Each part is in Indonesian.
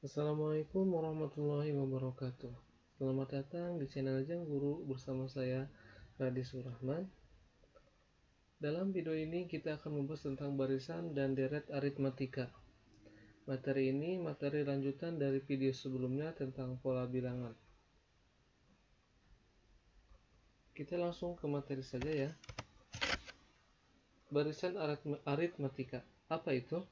Assalamualaikum warahmatullahi wabarakatuh. Selamat datang di channel Jang Guru bersama saya Radhi Surahman. Dalam video ini kita akan membahas tentang barisan dan deret aritmatika. Materi ini materi lanjutan dari video sebelumnya tentang pola bilangan. Kita langsung ke materi saja ya. Barisan aritmatika. Apa itu?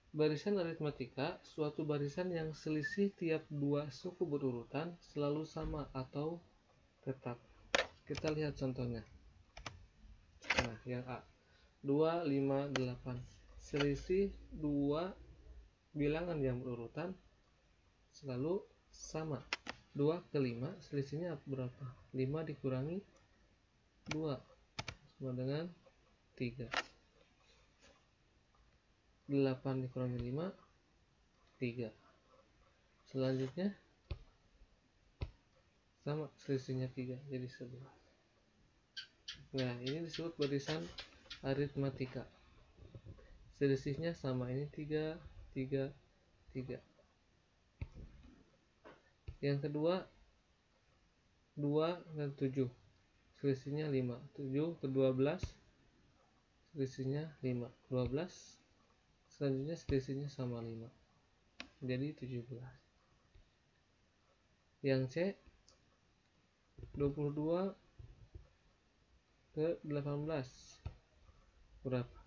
Barisan aritmatika, suatu barisan yang selisih tiap dua suku berurutan selalu sama atau tetap. Kita lihat contohnya. Nah, yang A. 2, 5, 8. Selisih dua bilangan yang berurutan selalu sama. 2 ke 5 selisihnya berapa? 5 dikurangi 2 sama dengan 3. 8 dikurangi 5, 3. Selanjutnya sama, selisihnya 3, jadi 11. Nah, ini disebut barisan aritmatika. Selisihnya sama, ini 3, 3, 3. Yang kedua 2 dan 7. Selisihnya 5. 7 ke 12 selisihnya 5. 12 selanjutnya selisihnya sama 5. Jadi 17. Yang C 22 ke 18 berapa?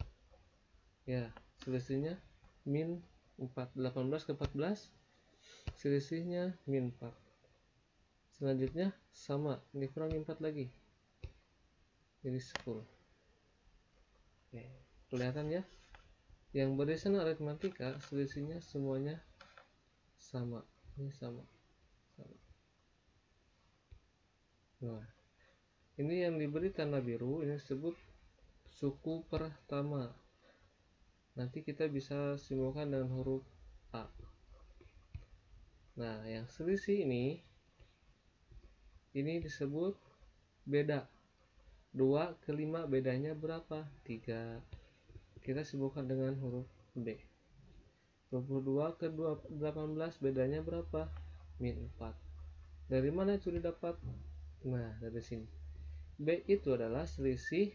Ya, selisihnya min 4. 18 ke 14 selisihnya min 4. Selanjutnya sama, dikurangi 4 lagi jadi 10. Oke, kelihatan ya? Yang barisan aritmatika selisihnya semuanya sama. Ini sama. Nah, ini yang diberi tanda biru ini disebut suku pertama. Nanti kita bisa simbolkan dengan huruf A. Nah, yang selisih ini disebut beda. 2 ke 5 bedanya berapa? 3. Kita simbolkan dengan huruf B. 22 ke 18 bedanya berapa? Min 4. Dari mana itu didapat? Nah, dari sini. B itu adalah selisih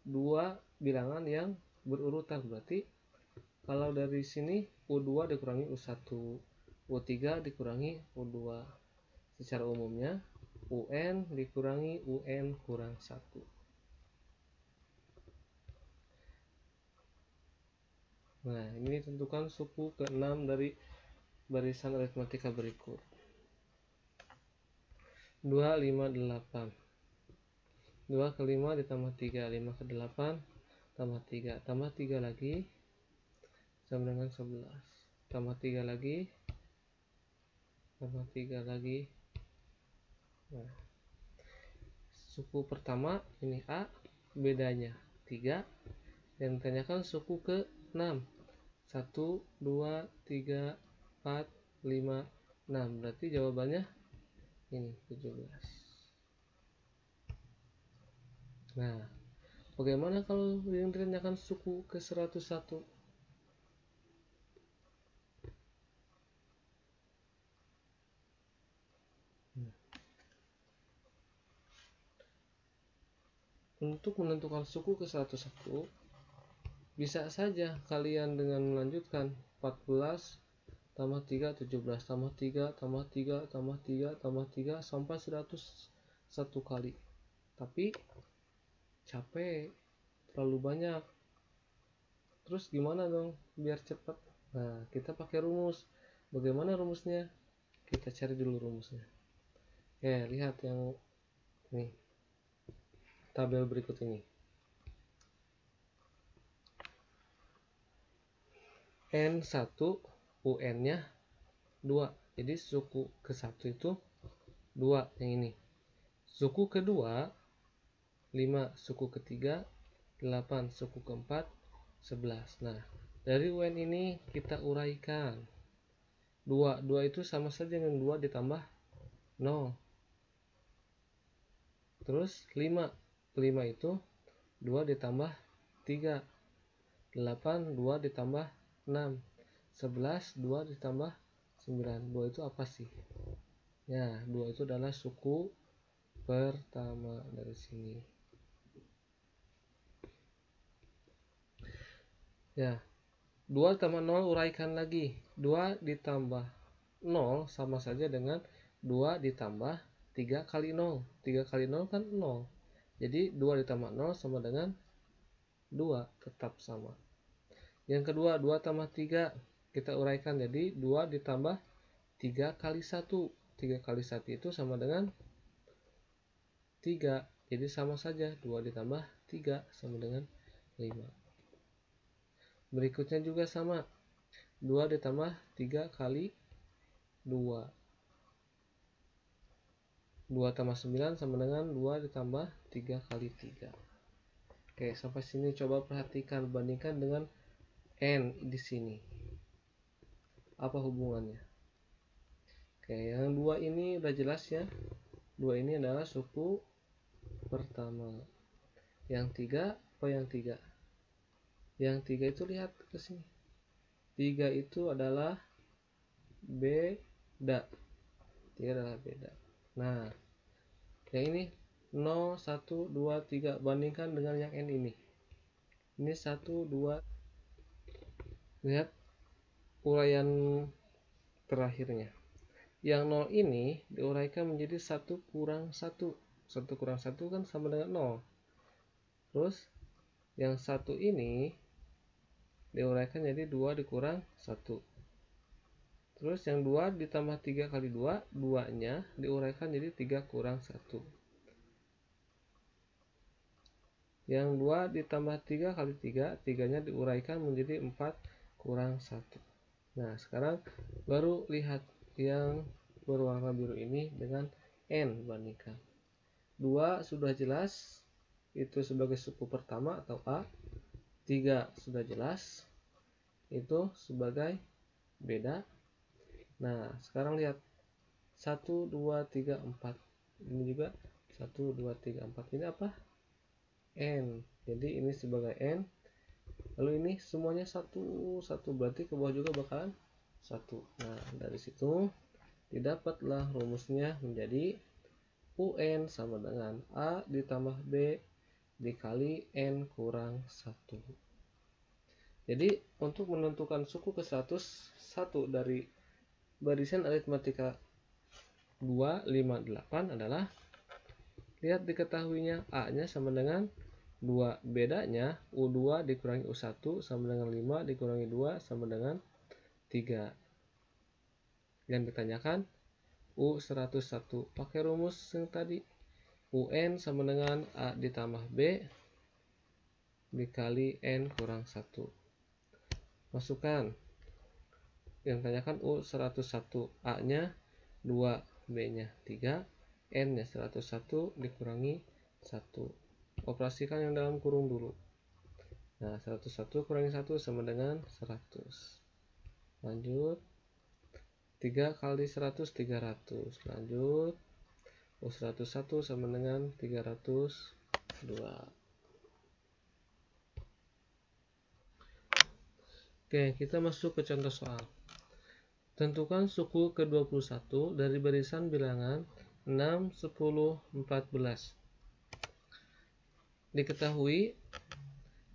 dua bilangan yang berurutan. Berarti kalau dari sini U2 dikurangi U1, U3 dikurangi U2. Secara umumnya UN dikurangi UN kurang 1. Nah, ini tentukan suku ke-6 dari barisan aritmatika berikut. 2, 5, 8. 2 ke 5 ditambah 3. 5 ke 8 tambah 3. Tambah 3 lagi sama dengan 11. Tambah 3 lagi. Tambah 3 lagi. Nah, suku pertama ini A, bedanya 3. Yang ditanyakan suku ke-6. 1, 2, 3, 4, 5, 6. Berarti jawabannya ini 17. Nah, bagaimana kalau yang ditanyakan suku ke-101? Untuk menentukan suku ke-101 bisa saja kalian dengan melanjutkan 14 tambah 3 17 tambah 3 tambah 3 tambah 3 tambah 3 sampai 101 kali. Tapi capek, terlalu banyak. Terus gimana dong biar cepat? Nah, kita pakai rumus. Bagaimana rumusnya? Kita cari dulu rumusnya. Lihat yang nih, tabel berikut ini. N1 UN-nya 2. Jadi suku ke-1 itu 2 yang ini. Suku kedua 5, suku ketiga 8, suku keempat 11. Nah, dari UN ini kita uraikan. 2 itu sama saja dengan 2 ditambah 0. Terus 5 itu 2 ditambah 3. 8, 2 ditambah 6. 11, 2 ditambah 9. 2 itu apa sih? Ya, 2 itu adalah suku pertama dari sini. Ya, 2 tambah 0 uraikan lagi. 2 ditambah 0 sama saja dengan 2 ditambah 3 kali 0. 3 kali 0 kan 0. Jadi 2 ditambah 0 sama dengan 2, tetap sama. Yang kedua, 2 tambah 3. Kita uraikan jadi 2 ditambah 3 kali 1. 3 kali 1 itu sama dengan 3. Jadi sama saja, 2 ditambah 3 sama dengan 5. Berikutnya juga sama. 2 ditambah 3 kali 2. 2 tambah 9 sama dengan 2 ditambah 3 kali 3. Oke, sampai sini coba perhatikan, bandingkan dengan N di sini. Apa hubungannya? Oke, yang 2 ini udah jelas ya. 2 ini adalah suku pertama. Yang 3, apa yang 3? Yang 3 itu lihat ke sini. 3 itu adalah beda. 3 adalah beda. Nah, yang ini 0, 1, 2, 3. Bandingkan dengan yang N ini. Ini 1, 2. Lihat uraian terakhirnya. Yang 0 ini diuraikan menjadi 1 kurang 1. 1 kurang 1 kan sama dengan 0. Terus yang 1 ini diuraikan jadi 2 dikurang 1. Terus yang 2 ditambah 3 kali 2, 2-nya diuraikan jadi 3 kurang 1. Yang 2 ditambah 3 kali 3, 3-nya diuraikan menjadi 4 kurang 1. Nah, sekarang baru lihat yang berwarna biru ini dengan N, bandingkan. 2 sudah jelas, itu sebagai suku pertama atau A. 3 sudah jelas, itu sebagai beda. Nah, sekarang lihat 1, 2, 3, 4. Ini juga 1, 2, 3, 4. Ini apa? N. Jadi ini sebagai N. Lalu ini semuanya 1, 1. Berarti ke bawah juga bakalan 1. Nah, dari situ didapatlah rumusnya menjadi UN sama dengan A ditambah B dikali N kurang 1. Jadi untuk menentukan suku ke-101 dari barisan aritmatika 258 adalah, lihat diketahuinya A-nya sama dengan 2. Bedanya U2 dikurangi U1 sama dengan 5 dikurangi 2 sama dengan 3. Yang ditanyakan U101. Pakai rumus yang tadi. UN sama dengan A ditambah B dikali N kurang 1. Masukkan. Yang ditanyakan U101. A-nya 2, B-nya 3, N-nya 101 dikurangi 1. Operasikan yang dalam kurung dulu. Nah, 101 kurangi 1 sama dengan 100. Lanjut. 3 kali 100, 300. Lanjut. U101 sama dengan 302. Oke, kita masuk ke contoh soal. Tentukan suku ke-21 dari barisan bilangan 6, 10, 14. Diketahui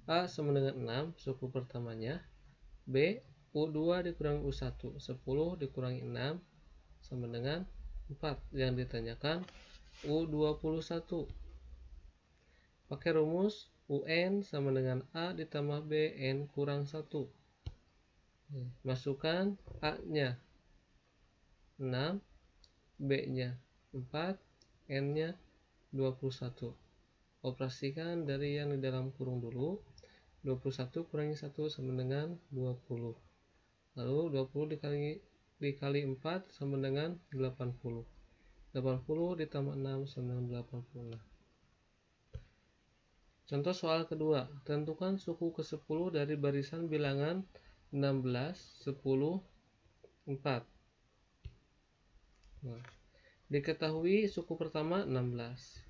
A sama dengan 6, suku pertamanya. B, U2 dikurangi U1, 10 dikurangi 6 sama dengan 4. Yang ditanyakan U21. Pakai rumus UN sama dengan A ditambah B N kurang 1. Masukkan A-nya 6, B-nya 4, N-nya 21. Operasikan dari yang di dalam kurung dulu. 21 kurangi 1 sama dengan 20. Lalu 20 dikali 4 sama dengan 80. 80 ditambah 6 sama dengan 80. Contoh soal kedua. Tentukan suku ke-10 dari barisan bilangan 16, 10, 4. Nah, diketahui suku pertama 16.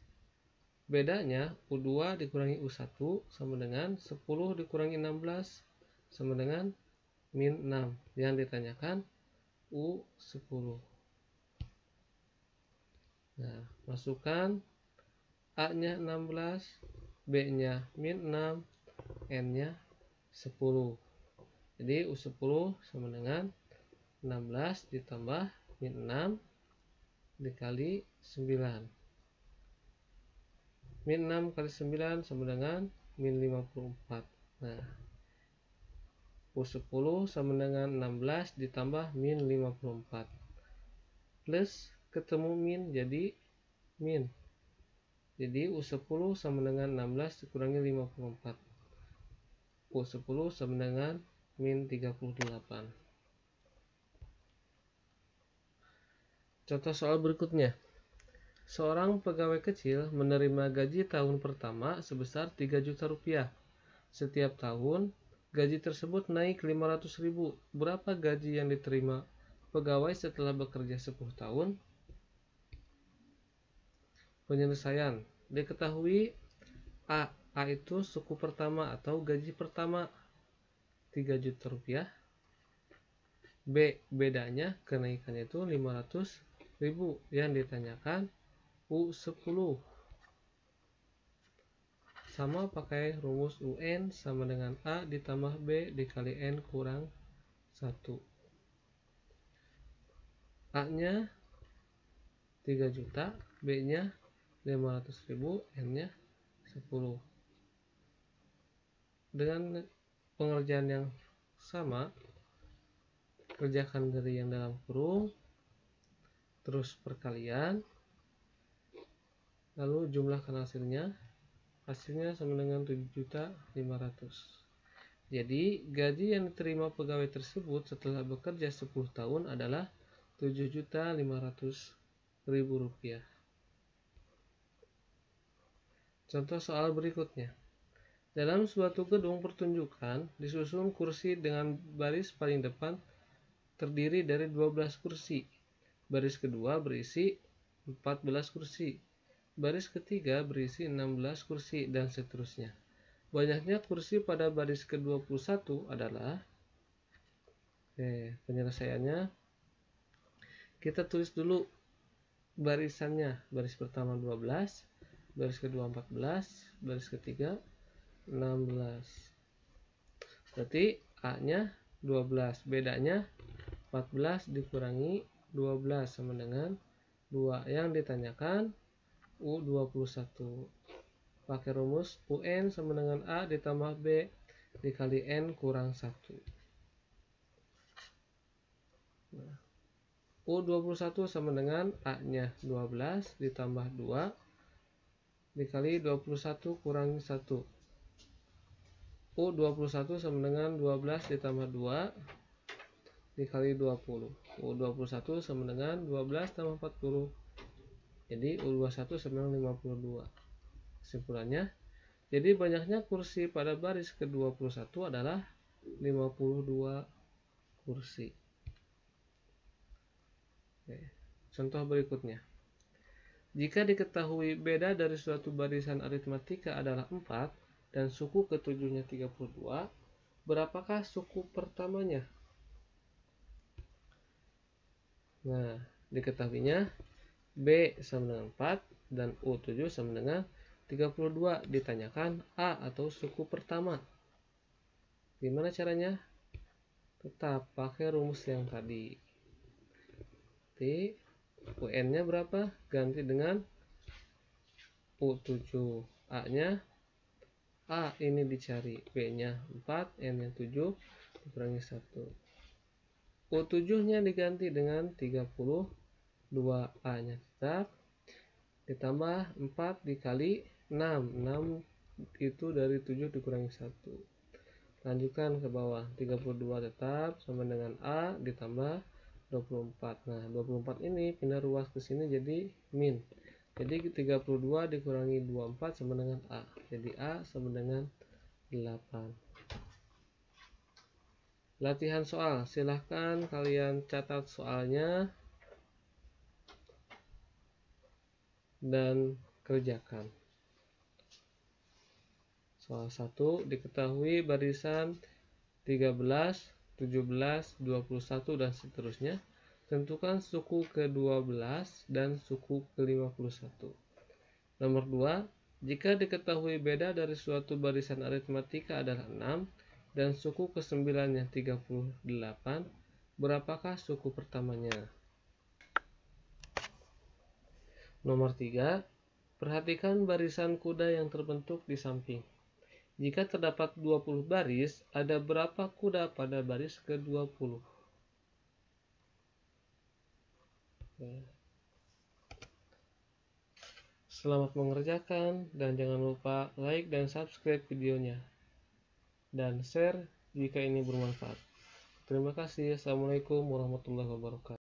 Bedanya U2 dikurangi U1 sama dengan 10 dikurangi 16 sama dengan min 6. Yang ditanyakan U10. Nah, masukkan A-nya 16, B-nya min 6, N-nya 10. Jadi U10 sama dengan 16 ditambah min 6 dikali 9. Min 6 kali 9 sama dengan min 54. Nah, U10 sama dengan 16 ditambah min 54. Plus ketemu min jadi min. Jadi U10 sama dengan 16 dikurangi 54. U10 sama dengan min 38. Contoh soal berikutnya. Seorang pegawai kecil menerima gaji tahun pertama sebesar 3 juta rupiah. Setiap tahun, gaji tersebut naik 500.000. Berapa gaji yang diterima pegawai setelah bekerja 10 tahun? Penyelesaian. Diketahui A itu suku pertama atau gaji pertama 3 juta rupiah. B, bedanya kenaikannya itu 500.000. Yang ditanyakan U10. Sama pakai rumus UN sama dengan A ditambah B dikali N kurang 1. A-nya 3 juta, B-nya 500.000, N-nya 10. Dengan pengerjaan yang sama, kerjakan dari yang dalam kurung, terus perkalian, lalu jumlahkan hasilnya sama dengan 7.500.000. Jadi gaji yang diterima pegawai tersebut setelah bekerja 10 tahun adalah 7.500.000 rupiah. Contoh soal berikutnya. Dalam suatu gedung pertunjukan disusun kursi dengan baris paling depan terdiri dari 12 kursi. Baris kedua berisi 14 kursi. Baris ketiga berisi 16 kursi dan seterusnya. Banyaknya kursi pada baris ke-21 adalah penyelesaiannya kita tulis dulu barisannya. Baris pertama 12, baris kedua 14, baris ketiga 16. Berarti A-nya 12, bedanya 14 dikurangi 12 sama dengan 2. Yang ditanyakan U21. Pakai rumus UN sama dengan A ditambah B dikali N kurang 1. Nah, U21 sama dengan A-nya 12 ditambah 2 dikali 21 kurang 1. U21 sama dengan 12 ditambah 2 dikali 20. U21 sama dengan 12 tambah 40. Jadi U21 sama dengan 52. Kesimpulannya, jadi banyaknya kursi pada baris ke-21 adalah 52 kursi. Contoh berikutnya. Jika diketahui beda dari suatu barisan aritmatika adalah 4 dan suku ketujuhnya 32, berapakah suku pertamanya? Nah, diketahuinya B sama dengan 4 dan U7 sama dengan 32. Ditanyakan A atau suku pertama. Gimana caranya? Tetap pakai rumus yang tadi. UN-nya berapa? Ganti dengan U7. A-nya A ini dicari, B-nya 4, N-nya 7 dikurangi 1. U7-nya diganti dengan 32, A-nya tetap ditambah 4 dikali 6. 6 itu dari 7 dikurangi 1. Lanjutkan ke bawah, 32 tetap sama dengan A ditambah 24. Nah, 24 ini pindah ruas ke sini jadi min. Jadi 32 dikurangi 24 sama dengan A. Jadi A sama dengan 8. Latihan soal. Silahkan kalian catat soalnya dan kerjakan. Soal 1, diketahui barisan 13, 17, 21, dan seterusnya. Tentukan suku ke-12 dan suku ke-51. Nomor 2. Jika diketahui beda dari suatu barisan aritmatika adalah 6 dan suku ke-9 yang 38, berapakah suku pertamanya? Nomor 3. Perhatikan barisan kuda yang terbentuk di samping. Jika terdapat 20 baris, ada berapa kuda pada baris ke-20? Selamat mengerjakan, dan jangan lupa like dan subscribe videonya, dan share jika ini bermanfaat. Terima kasih. Assalamualaikum warahmatullahi wabarakatuh.